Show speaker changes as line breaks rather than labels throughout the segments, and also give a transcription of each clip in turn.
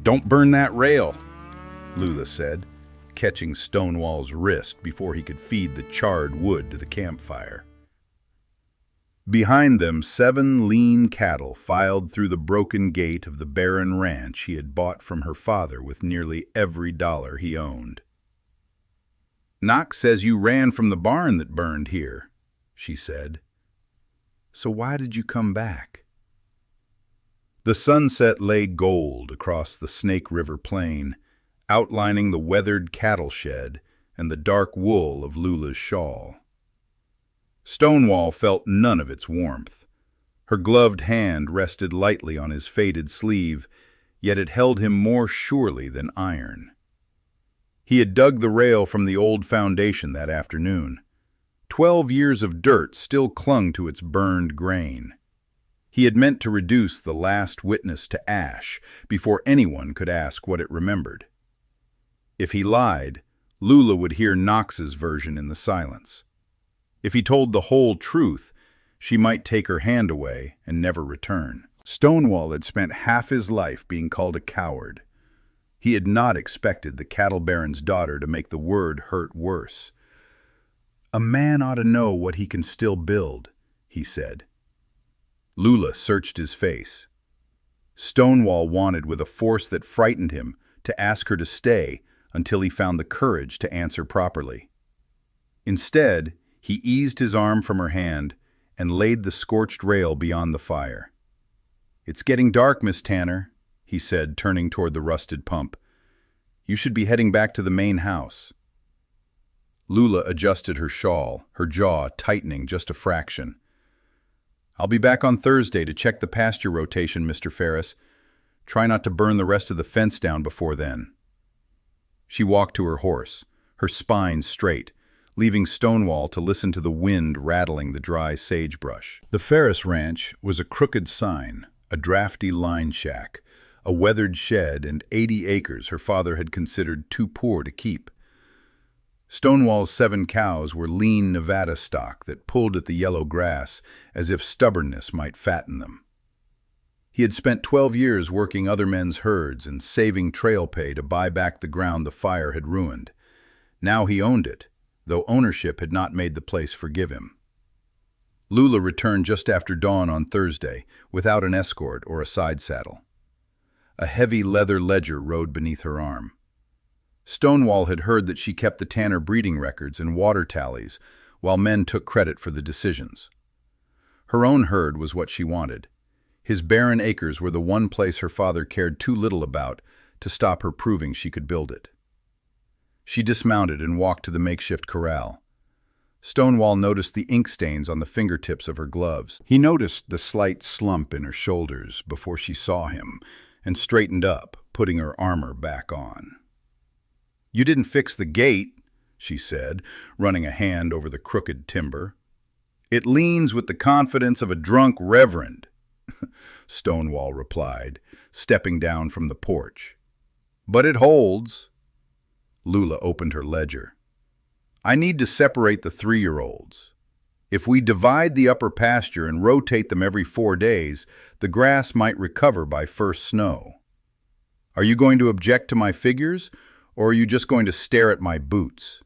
"Don't burn that rail," Lula said, catching Stonewall's wrist before he could feed the charred wood to the campfire. Behind them, 7 lean cattle filed through the broken gate of the Barren ranch he had bought from her father with nearly every dollar he owned. "Knox says you ran from the barn that burned here," she said. "So why did you come back?" The sunset lay gold across the Snake River plain, outlining the weathered cattle shed and the dark wool of Lula's shawl. Stonewall felt none of its warmth. Her gloved hand rested lightly on his faded sleeve, yet it held him more surely than iron. He had dug the rail from the old foundation that afternoon. 12 years of dirt still clung to its burned grain. He had meant to reduce the last witness to ash before anyone could ask what it remembered. If he lied, Lula would hear Knox's version in the silence. If he told the whole truth, she might take her hand away and never return. Stonewall had spent half his life being called a coward. He had not expected the cattle baron's daughter to make the word hurt worse. "A man ought to know what he can still build," he said. Lula searched his face. Stonewall wanted with a force that frightened him to ask her to stay until he found the courage to answer properly. Instead, he eased his arm from her hand and laid the scorched rail beyond the fire. "It's getting dark, Miss Tanner," he said, turning toward the rusted pump. "You should be heading back to the main house." Lula adjusted her shawl, her jaw tightening just a fraction. "I'll be back on Thursday to check the pasture rotation, Mr. Ferris. Try not to burn the rest of the fence down before then." She walked to her horse, her spine straight, leaving Stonewall to listen to the wind rattling the dry sagebrush. The Ferris Ranch was a crooked sign, a drafty line shack, a weathered shed, and 80 acres her father had considered too poor to keep. Stonewall's 7 cows were lean Nevada stock that pulled at the yellow grass as if stubbornness might fatten them. He had spent 12 years working other men's herds and saving trail pay to buy back the ground the fire had ruined. Now he owned it, though ownership had not made the place forgive him. Lula returned just after dawn on Thursday, without an escort or a side saddle. A heavy leather ledger rode beneath her arm. Stonewall had heard that she kept the Tanner breeding records and water tallies, while men took credit for the decisions. Her own herd was what she wanted. His barren acres were the one place her father cared too little about to stop her proving she could build it. She dismounted and walked to the makeshift corral. Stonewall noticed the ink stains on the fingertips of her gloves. He noticed the slight slump in her shoulders before she saw him and straightened up, putting her armor back on. "You didn't fix the gate," she said, running a hand over the crooked timber. "It leans with the confidence of a drunk reverend," Stonewall replied, stepping down from the porch. "But it holds." Lula opened her ledger. "I need to separate the 3-year-olds. If we divide the upper pasture and rotate them every 4 days, the grass might recover by first snow. Are you going to object to my figures, or are you just going to stare at my boots?"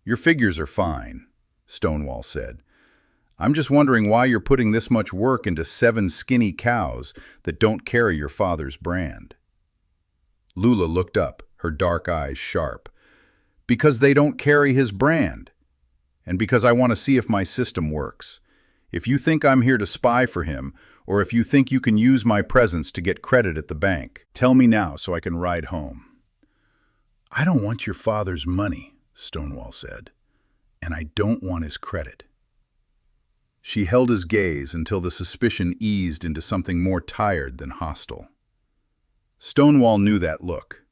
"Your figures are fine," Stonewall said. "I'm just wondering why you're putting this much work into 7 skinny cows that don't carry your father's brand." Lula looked up, her dark eyes sharp. "Because they don't carry his brand. And because I want to see if my system works. If you think I'm here to spy for him, or if you think you can use my presence to get credit at the bank, tell me now so I can ride home." "I don't want your father's money," Stonewall said, "and I don't want his credit." She held his gaze until the suspicion eased into something more tired than hostile. Stonewall knew that look.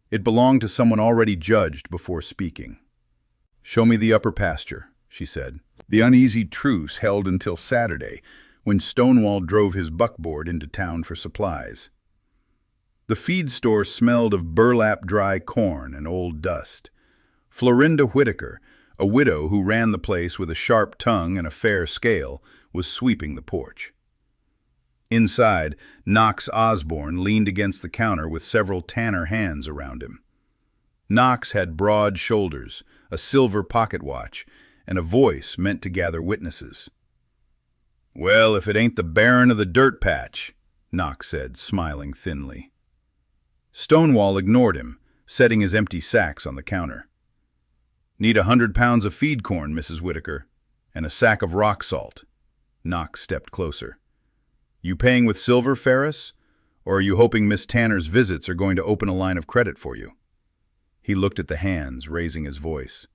It belonged to someone already judged before speaking. "Show me the upper pasture," she said. The uneasy truce held until Saturday, when Stonewall drove his buckboard into town for supplies. The feed store smelled of burlap dry corn and old dust. Florinda Whitaker, a widow who ran the place with a sharp tongue and a fair scale, was sweeping the porch. Inside, Knox Osborne leaned against the counter with several tanner hands around him. Knox had broad shoulders, a silver pocket watch, and a voice meant to gather witnesses. "Well, if it ain't the Barren of the Dirt Patch," Knox said, smiling thinly. Stonewall ignored him, setting his empty sacks on the counter. "Need 100 pounds of feed corn, Mrs. Whitaker, and a sack of rock salt." Knox stepped closer. "You paying with silver, Ferris? Or are you hoping Miss Tanner's visits are going to open a line of credit for you?" He looked at the hands, raising his voice.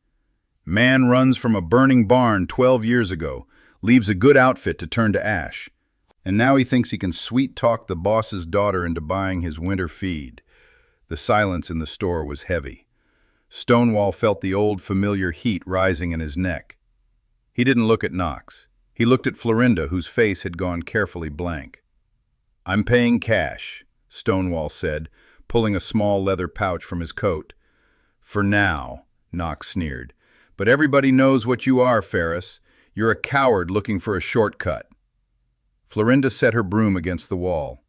"Man runs from a burning barn 12 years ago, leaves a good outfit to turn to ash. And now he thinks he can sweet-talk the boss's daughter into buying his winter feed." The silence in the store was heavy. Stonewall felt the old familiar heat rising in his neck. He didn't look at Knox. He looked at Florinda, whose face had gone carefully blank. "I'm paying cash," Stonewall said, pulling a small leather pouch from his coat. "For now," Knox sneered. "But everybody knows what you are, Ferris. You're a coward looking for a shortcut." Florinda set her broom against the wall.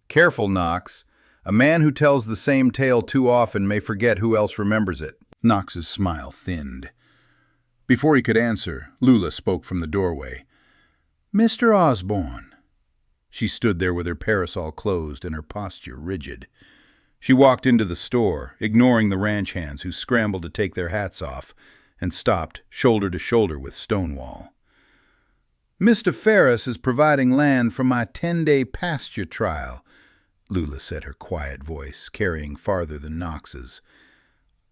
"Careful, Knox. A man who tells the same tale too often may forget who else remembers it." Knox's smile thinned. Before he could answer, Lula spoke from the doorway. "Mr. Osborne." She stood there with her parasol closed and her posture rigid. She walked into the store, ignoring the ranch hands who scrambled to take their hats off, and stopped shoulder to shoulder with Stonewall. "Mr. Ferris is providing land for my 10-day pasture trial," Lula said, her quiet voice carrying farther than Knox's.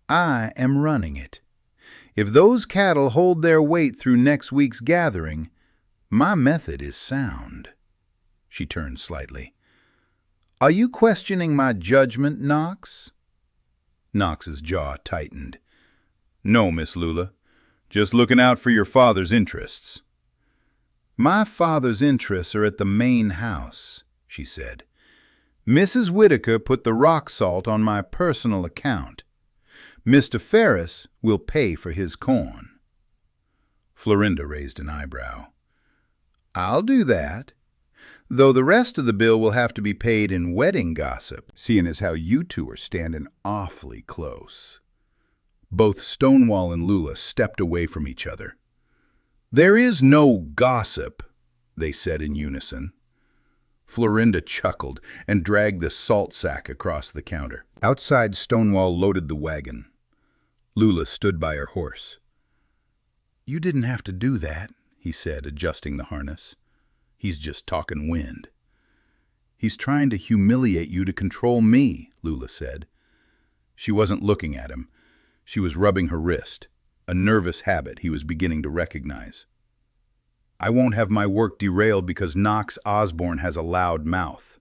"I am running it. If those cattle hold their weight through next week's gathering, my method is sound." She turned slightly. "Are you questioning my judgment, Knox?" Knox's jaw tightened. "No, Miss Lula. Just looking out for your father's interests." "My father's interests are at the main house," she said. "Mrs. Whitaker put the rock salt on my personal account. Mr. Ferris will pay for his corn." Florinda raised an eyebrow. "I'll do that, though the rest of the bill will have to be paid in wedding gossip, seeing as how you two are standing awfully close." Both Stonewall and Lula stepped away from each other. "There is no gossip," they said in unison. Florinda chuckled and dragged the salt sack across the counter. Outside, Stonewall loaded the wagon. Lula stood by her horse. "You didn't have to do that," he said, adjusting the harness. "He's just talking wind." "He's trying to humiliate you to control me," Lula said. She wasn't looking at him. She was rubbing her wrist, a nervous habit he was beginning to recognize. "I won't have my work derailed because Knox Osborne has a loud mouth."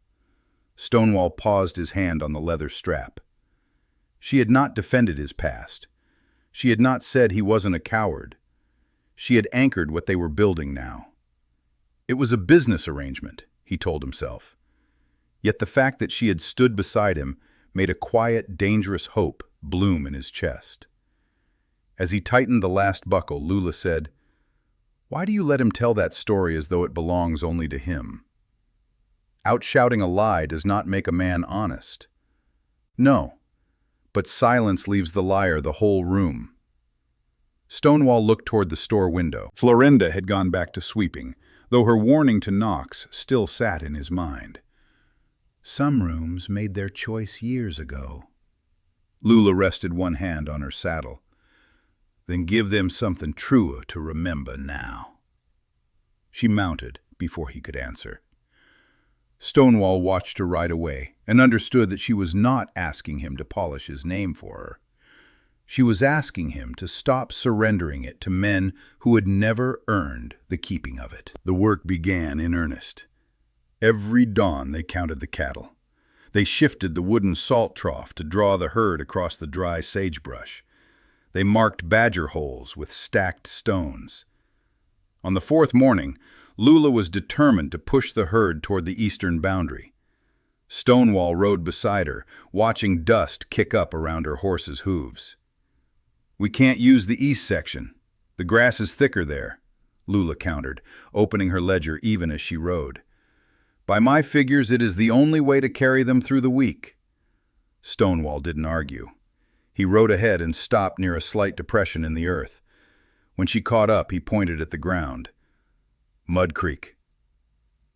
Stonewall paused his hand on the leather strap. She had not defended his past. She had not said he wasn't a coward. She had anchored what they were building now. It was a business arrangement, he told himself. Yet the fact that she had stood beside him made a quiet, dangerous hope bloom in his chest. As he tightened the last buckle, Lula said, "Why do you let him tell that story as though it belongs only to him? Outshouting a lie does not make a man honest." "No, but silence leaves the liar the whole room." Stonewall looked toward the store window. Florinda had gone back to sweeping, though her warning to Knox still sat in his mind. "Some rooms made their choice years ago." Lula rested one hand on her saddle. "Then give them something truer to remember now." She mounted before he could answer. Stonewall watched her ride away and understood that she was not asking him to polish his name for her. She was asking him to stop surrendering it to men who had never earned the keeping of it. The work began in earnest. Every dawn they counted the cattle. They shifted the wooden salt trough to draw the herd across the dry sagebrush. They marked badger holes with stacked stones. On the fourth morning, Lula was determined to push the herd toward the eastern boundary. Stonewall rode beside her, watching dust kick up around her horse's hooves. "We can't use the east section. The grass is thicker there," Lula countered, opening her ledger even as she rode. By my figures, it is the only way to carry them through the week." Stonewall didn't argue. He rode ahead and stopped near a slight depression in the earth. When she caught up, he pointed at the ground. "Mud Creek."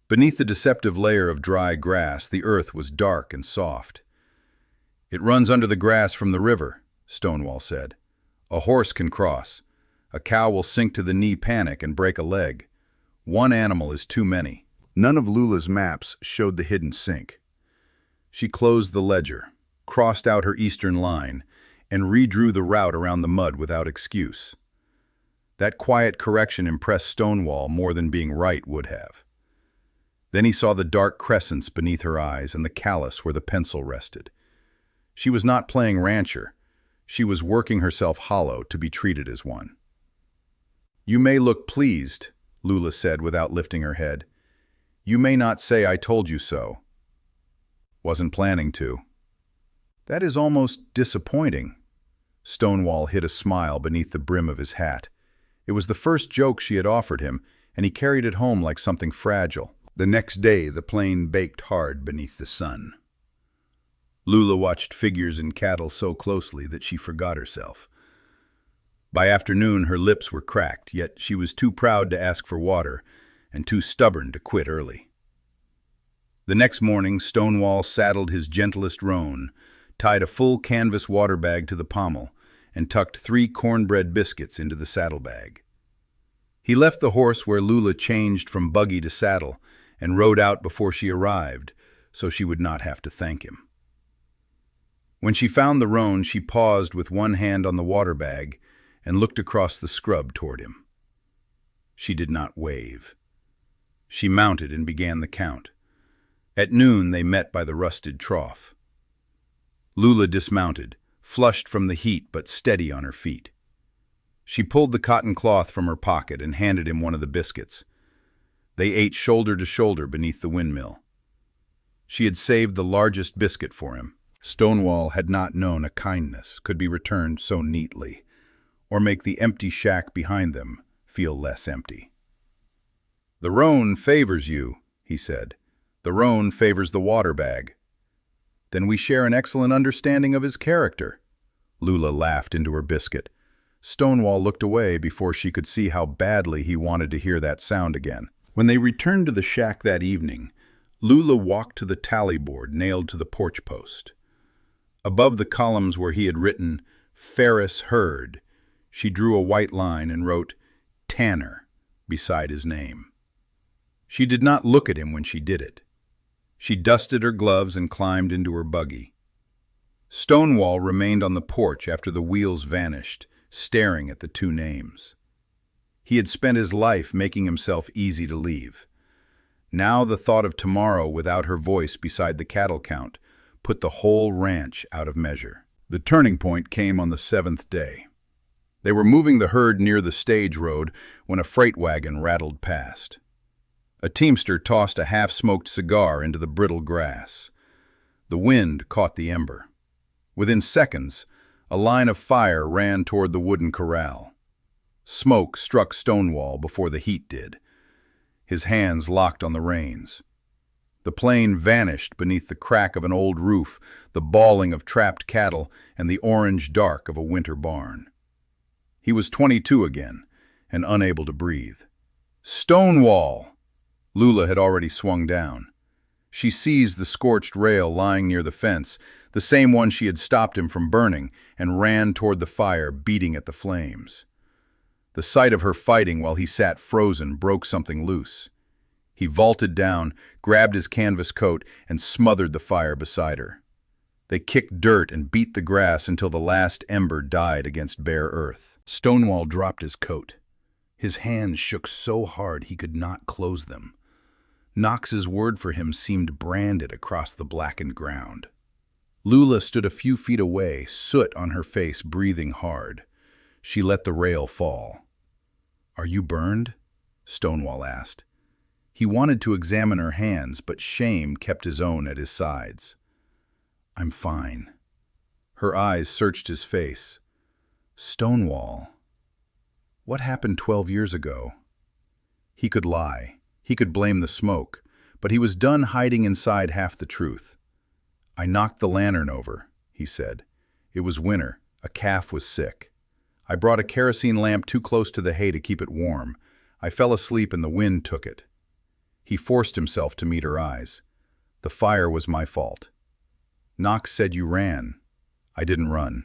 Beneath the deceptive layer of dry grass, the earth was dark and soft. "It runs under the grass from the river," Stonewall said. "A horse can cross. A cow will sink to the knee, panic, and break a leg. One animal is too many." None of Lula's maps showed the hidden sink. She closed the ledger, crossed out her eastern line, and redrew the route around the mud without excuse. That quiet correction impressed Stonewall more than being right would have. Then he saw the dark crescents beneath her eyes and the callus where the pencil rested. She was not playing rancher. She was working herself hollow to be treated as one. "You may look pleased," Lula said without lifting her head. "You may not say I told you so." "Wasn't planning to." "That is almost disappointing." Stonewall hid a smile beneath the brim of his hat. It was the first joke she had offered him, and he carried it home like something fragile. The next day, the plain baked hard beneath the sun. Lula watched figures in cattle so closely that she forgot herself. By afternoon, her lips were cracked, yet she was too proud to ask for water and too stubborn to quit early. The next morning, Stonewall saddled his gentlest roan, tied a full canvas water bag to the pommel, and tucked 3 cornbread biscuits into the saddlebag. He left the horse where Lula changed from buggy to saddle and rode out before she arrived, so she would not have to thank him. When she found the roan, she paused with one hand on the water bag and looked across the scrub toward him. She did not wave. She mounted and began the count. At noon, they met by the rusted trough. Lula dismounted, flushed from the heat but steady on her feet. She pulled the cotton cloth from her pocket and handed him one of the biscuits. They ate shoulder to shoulder beneath the windmill. She had saved the largest biscuit for him. Stonewall had not known a kindness could be returned so neatly, or make the empty shack behind them feel less empty. "The roan favors you," he said. "The roan favors the water bag." "Then we share an excellent understanding of his character." Lula laughed into her biscuit. Stonewall looked away before she could see how badly he wanted to hear that sound again. When they returned to the shack that evening, Lula walked to the tally board nailed to the porch post. Above the columns where he had written, "Ferris Herd," she drew a white line and wrote, "Tanner," beside his name. She did not look at him when she did it. She dusted her gloves and climbed into her buggy. Stonewall remained on the porch after the wheels vanished, staring at the 2 names. He had spent his life making himself easy to leave. Now the thought of tomorrow without her voice beside the cattle count put the whole ranch out of measure. The turning point came on the 7th day. They were moving the herd near the stage road when a freight wagon rattled past. A teamster tossed a half-smoked cigar into the brittle grass. The wind caught the ember. Within seconds, a line of fire ran toward the wooden corral. Smoke struck Stonewall before the heat did. His hands locked on the reins. The plane vanished beneath the crack of an old roof, the bawling of trapped cattle, and the orange dark of a winter barn. He was 22 again, and unable to breathe. "Stonewall!" Lula had already swung down. She seized the scorched rail lying near the fence, the same one she had stopped him from burning, and ran toward the fire, beating at the flames. The sight of her fighting while he sat frozen broke something loose. He vaulted down, grabbed his canvas coat, and smothered the fire beside her. They kicked dirt and beat the grass until the last ember died against bare earth. Stonewall dropped his coat. His hands shook so hard he could not close them. Knox's word for him seemed branded across the blackened ground. Lula stood a few feet away, soot on her face, breathing hard. She let the rail fall. "Are you burned?" Stonewall asked. He wanted to examine her hands, but shame kept his own at his sides. "I'm fine." Her eyes searched his face. "Stonewall, what happened 12 years ago?" He could lie. He could blame the smoke, but he was done hiding inside half the truth. "I knocked the lantern over," he said. "It was winter. A calf was sick. I brought a kerosene lamp too close to the hay to keep it warm. I fell asleep and the wind took it." He forced himself to meet her eyes. "The fire was my fault." "Knox said you ran." "I didn't run."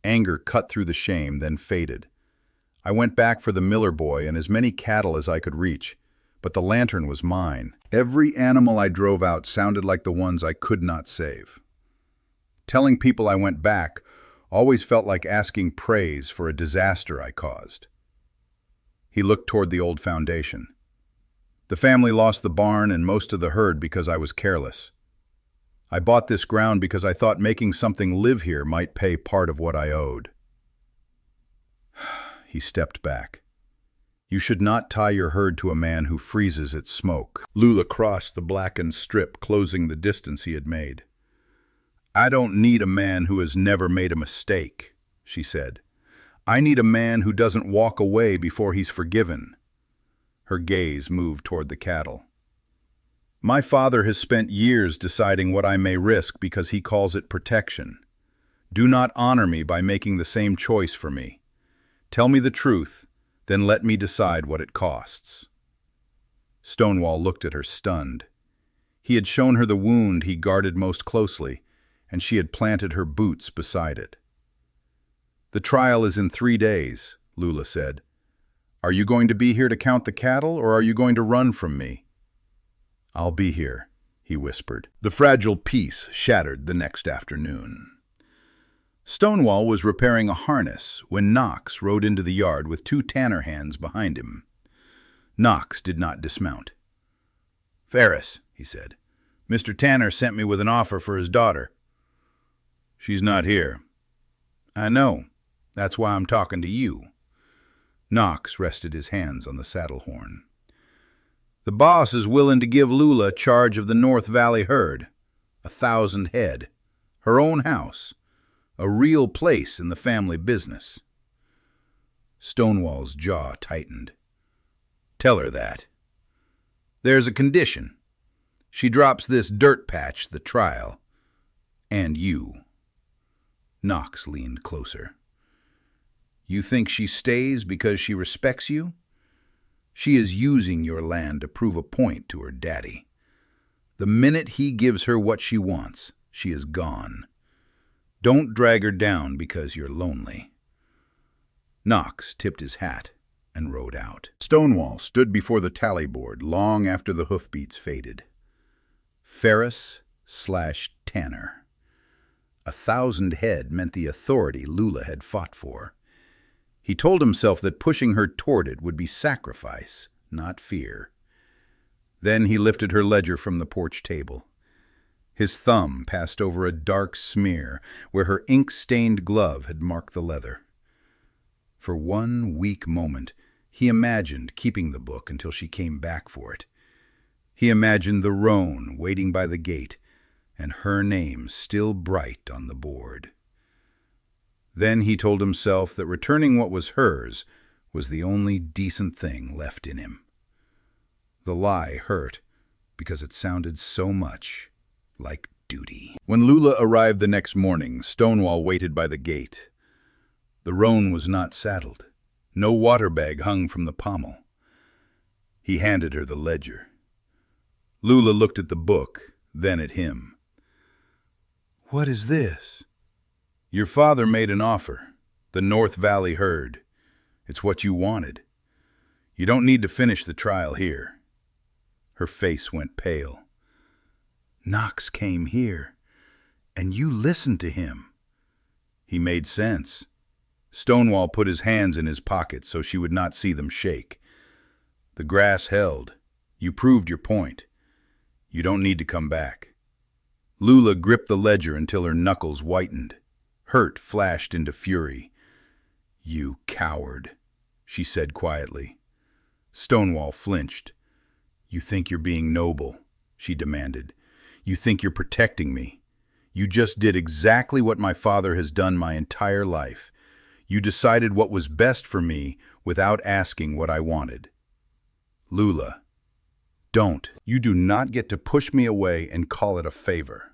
Anger cut through the shame, then faded. "I went back for the miller boy and as many cattle as I could reach, but the lantern was mine. Every animal I drove out sounded like the ones I could not save. Telling people I went back always felt like asking praise for a disaster I caused." He looked toward the old foundation. "The family lost the barn and most of the herd because I was careless. I bought this ground because I thought making something live here might pay part of what I owed." He stepped back. "You should not tie your herd to a man who freezes its smoke." Lula crossed the blackened strip, closing the distance he had made. "I don't need a man who has never made a mistake," she said. "I need a man who doesn't walk away before he's forgiven." Her gaze moved toward the cattle. "My father has spent years deciding what I may risk because he calls it protection. Do not honor me by making the same choice for me. Tell me the truth, then let me decide what it costs." Stonewall looked at her, stunned. He had shown her the wound he guarded most closely, and she had planted her boots beside it. "The trial is in 3 days," Lula said. "Are you going to be here to count the cattle, or are you going to run from me?" "I'll be here," he whispered. The fragile peace shattered the next afternoon. Stonewall was repairing a harness when Knox rode into the yard with 2 tanner hands behind him. Knox did not dismount. "Ferris," he said, "Mr. Tanner sent me with an offer for his daughter." "She's not here." "I know. That's why I'm talking to you." Knox rested his hands on the saddle horn. "The boss is willing to give Lula charge of the North Valley herd. 1,000 head. Her own house. A real place in the family business." Stonewall's jaw tightened. "Tell her that. There's a condition. She drops this dirt patch, the trial. And you." Knox leaned closer. "You think she stays because she respects you? She is using your land to prove a point to her daddy. The minute he gives her what she wants, she is gone. Don't drag her down because you're lonely." Knox tipped his hat and rode out. Stonewall stood before the tally board long after the hoofbeats faded. Ferris/Tanner. 1,000 head meant the authority Lula had fought for. He told himself that pushing her toward it would be sacrifice, not fear. Then he lifted her ledger from the porch table. His thumb passed over a dark smear where her ink-stained glove had marked the leather. For one weak moment, he imagined keeping the book until she came back for it. He imagined the roan waiting by the gate, and her name still bright on the board. Then he told himself that returning what was hers was the only decent thing left in him. The lie hurt because it sounded so much like duty. When Lula arrived the next morning, Stonewall waited by the gate. The roan was not saddled. No water bag hung from the pommel. He handed her the ledger. Lula looked at the book, then at him. "What is this?" "Your father made an offer. The North Valley herd. It's what you wanted. You don't need to finish the trial here." Her face went pale. "Knox came here, and you listened to him." "He made sense." Stonewall put his hands in his pockets so she would not see them shake. "The grass held. You proved your point. You don't need to come back." Lula gripped the ledger until her knuckles whitened. Hurt flashed into fury. "You coward," she said quietly. Stonewall flinched. "You think you're being noble," she demanded. "You think you're protecting me. You just did exactly what my father has done my entire life. You decided what was best for me without asking what I wanted." "Lula, Don't. You do not get to push me away and call it a favor.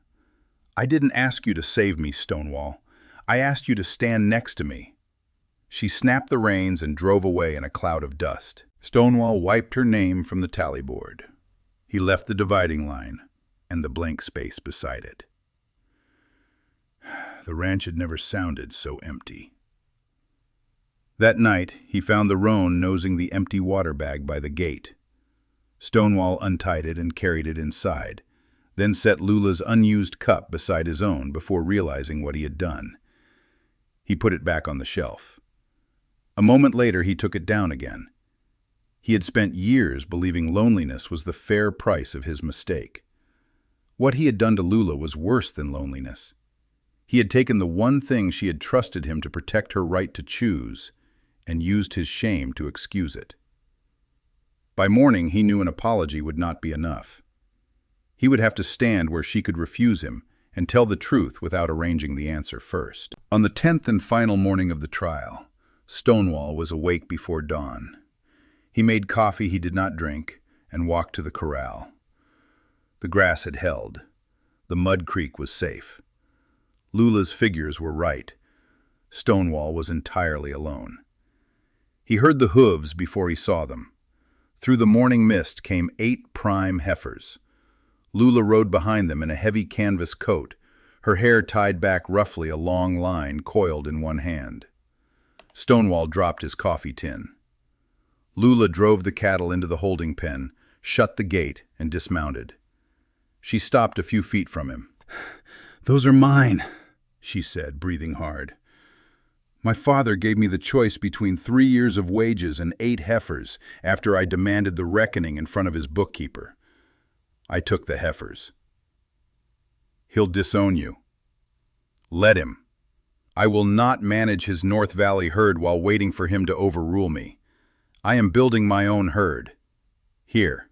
I didn't ask you to save me, Stonewall. I asked you to stand next to me. She snapped the reins and drove away in a cloud of dust. Stonewall wiped her name from the tally board. He left the dividing line and the blank space beside it. The ranch had never sounded so empty. That night, he found the roan nosing the empty water bag by the gate. Stonewall untied it and carried it inside, then set Lula's unused cup beside his own before realizing what he had done. He put it back on the shelf. A moment later, he took it down again. He had spent years believing loneliness was the fair price of his mistake. What he had done to Lula was worse than loneliness. He had taken the one thing she had trusted him to protect her right to choose and used his shame to excuse it. By morning, he knew an apology would not be enough. He would have to stand where she could refuse him and tell the truth without arranging the answer first. On the 10th and final morning of the trial, Stonewall was awake before dawn. He made coffee he did not drink and walked to the corral. The grass had held. The mud creek was safe. Lula's figures were right. Stonewall was entirely alone. He heard the hooves before he saw them. Through the morning mist came 8 prime heifers. Lula rode behind them in a heavy canvas coat, her hair tied back roughly a long line coiled in one hand. Stonewall dropped his coffee tin. Lula drove the cattle into the holding pen, shut the gate, and dismounted. She stopped a few feet from him. "Those are mine," she said, breathing hard. "My father gave me the choice between 3 years of wages and 8 heifers after I demanded the reckoning in front of his bookkeeper. I took the heifers." "He'll disown you." "Let him. I will not manage his North Valley herd while waiting for him to overrule me. I am building my own herd. Here."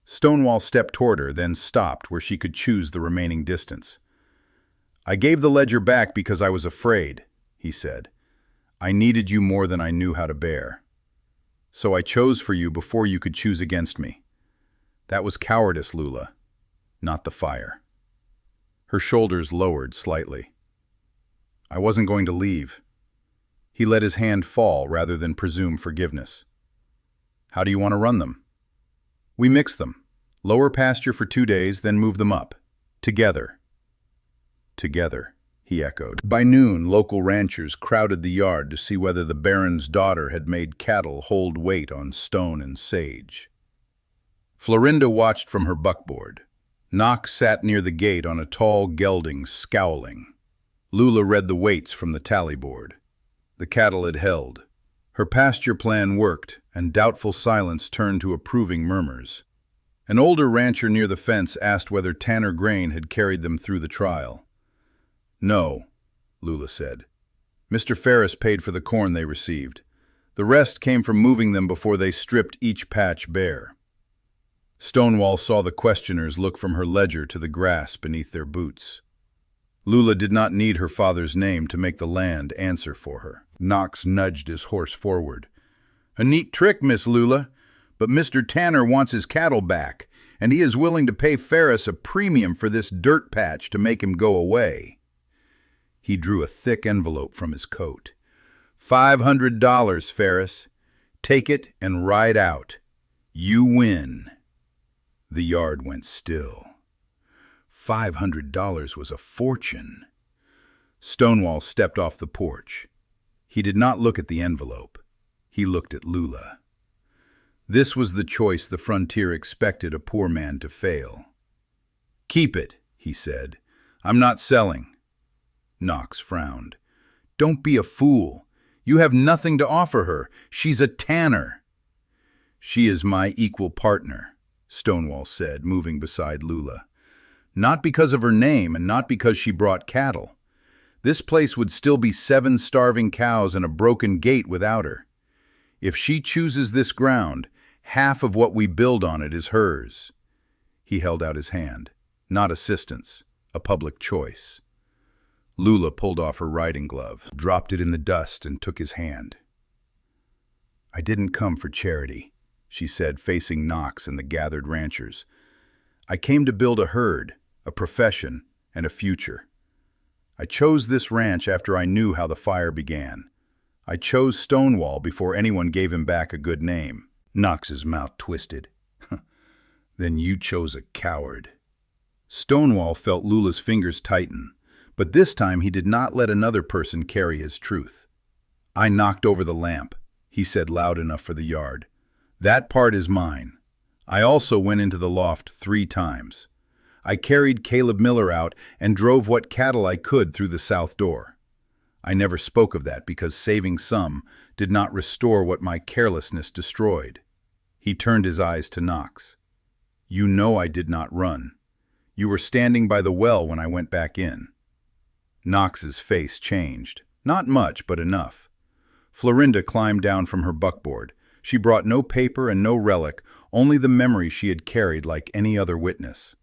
Stonewall stepped toward her, then stopped where she could choose the remaining distance. "I gave the ledger back because I was afraid," he said. "I needed you more than I knew how to bear. So I chose for you before you could choose against me. That was cowardice, Lula, not the fire." Her shoulders lowered slightly. "I wasn't going to leave." He let his hand fall rather than presume forgiveness. "How do you want to run them?" "We mix them. Lower pasture for 2 days, then move them up. Together." "Together," he echoed. By noon, local ranchers crowded the yard to see whether the Barren's daughter had made cattle hold weight on stone and sage. Florinda watched from her buckboard. Knox sat near the gate on a tall gelding, scowling. Lula read the weights from the tally board. The cattle had held. Her pasture plan worked, and doubtful silence turned to approving murmurs. An older rancher near the fence asked whether Tanner grain had carried them through the trial. "No," Lula said. "Mr. Ferris paid for the corn they received. The rest came from moving them before they stripped each patch bare." Stonewall saw the questioners look from her ledger to the grass beneath their boots. Lula did not need her father's name to make the land answer for her. Knox nudged his horse forward. "A neat trick, Miss Lula, but Mr. Tanner wants his cattle back, and he is willing to pay Ferris a premium for this dirt patch to make him go away." He drew a thick envelope from his coat. $500, Ferris. Take it and ride out. You win." The yard went still. $500 was a fortune. Stonewall stepped off the porch. He did not look at the envelope. He looked at Lula. This was the choice the frontier expected a poor man to fail. "Keep it," he said. "I'm not selling." Knox frowned. "Don't be a fool. You have nothing to offer her. She's a Tanner." "She is my equal partner," Stonewall said, moving beside Lula. "Not because of her name and not because she brought cattle. This place would still be 7 starving cows and a broken gate without her. If she chooses this ground, half of what we build on it is hers." He held out his hand. Not assistance, a public choice. Lula pulled off her riding glove, dropped it in the dust, and took his hand. "I didn't come for charity," she said, facing Knox and the gathered ranchers. "I came to build a herd, a profession, and a future. I chose this ranch after I knew how the fire began. I chose Stonewall before anyone gave him back a good name." Knox's mouth twisted. "Then you chose a coward." Stonewall felt Lula's fingers tighten, but this time he did not let another person carry his truth. "I knocked over the lamp," he said loud enough for the yard. "That part is mine. I also went into the loft 3 times. I carried Caleb Miller out and drove what cattle I could through the south door. I never spoke of that because saving some did not restore what my carelessness destroyed." He turned his eyes to Knox. "You know I did not run. You were standing by the well when I went back in." Knox's face changed. Not much, but enough. Florinda climbed down from her buckboard. She brought no paper and no relic, only the memory she had carried like any other witness.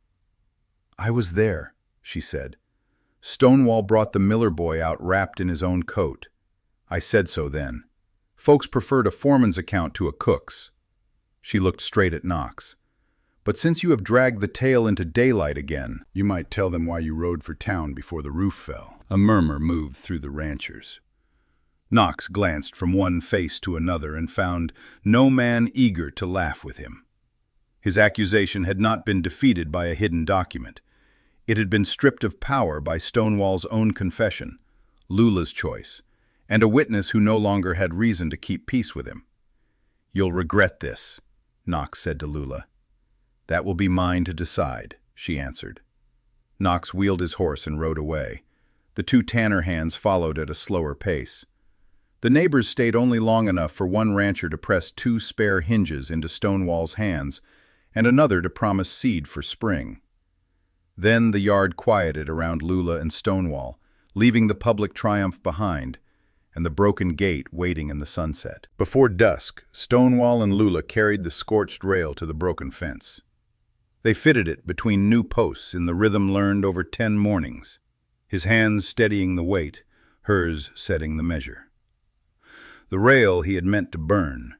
"I was there," she said. "Stonewall brought the Miller boy out wrapped in his own coat. I said so then. Folks preferred a foreman's account to a cook's." She looked straight at Knox. "But since you have dragged the tale into daylight again, you might tell them why you rode for town before the roof fell." A murmur moved through the ranchers. Knox glanced from one face to another and found no man eager to laugh with him. His accusation had not been defeated by a hidden document. It had been stripped of power by Stonewall's own confession, Lula's choice, and a witness who no longer had reason to keep peace with him. "You'll regret this," Knox said to Lula. "That will be mine to decide," she answered. Knox wheeled his horse and rode away. The 2 Tanner hands followed at a slower pace. The neighbors stayed only long enough for one rancher to press 2 spare hinges into Stonewall's hands and another to promise seed for spring. Then the yard quieted around Lula and Stonewall, leaving the public triumph behind and the broken gate waiting in the sunset. Before dusk, Stonewall and Lula carried the scorched rail to the broken fence. They fitted it between new posts in the rhythm learned over 10 mornings, his hands steadying the weight, hers setting the measure. The rail he had meant to burn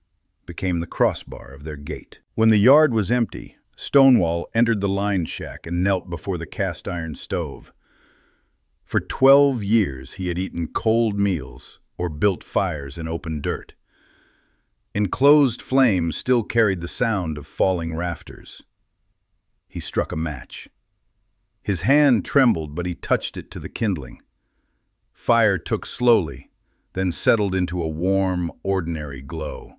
became the crossbar of their gate. When the yard was empty, Stonewall entered the line shack and knelt before the cast-iron stove. For 12 years he had eaten cold meals or built fires in open dirt. Enclosed flames still carried the sound of falling rafters. He struck a match. His hand trembled, but he touched it to the kindling. Fire took slowly, then settled into a warm, ordinary glow.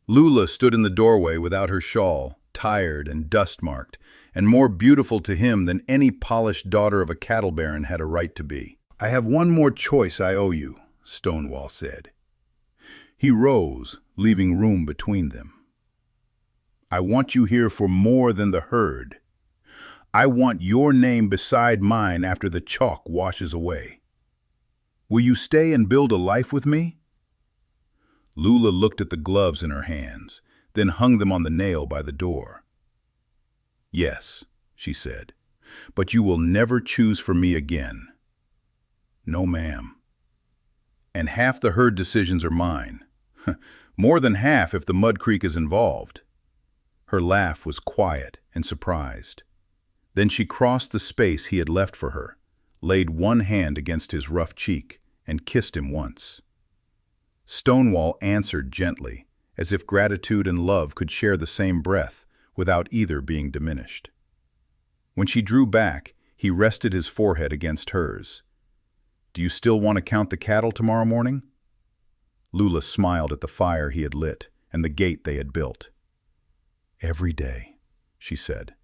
Lula stood in the doorway without her shawl, tired and dust-marked, and more beautiful to him than any polished daughter of a cattle baron had a right to be. "I have one more choice I owe you," Stonewall said. He rose, leaving room between them. "I want you here for more than the herd. I want your name beside mine after the chalk washes away. Will you stay and build a life with me?" Lula looked at the gloves in her hands, then hung them on the nail by the door. "Yes," she said, "but you will never choose for me again." "No, ma'am." "And half the herd decisions are mine. More than half if the Mud Creek is involved." Her laugh was quiet and surprised. Then she crossed the space he had left for her, laid one hand against his rough cheek, and kissed him once. Stonewall answered gently, as if gratitude and love could share the same breath without either being diminished. When she drew back, he rested his forehead against hers. "Do you still want to count the cattle tomorrow morning?" Lula smiled at the fire he had lit and the gate they had built. "Every day," she said.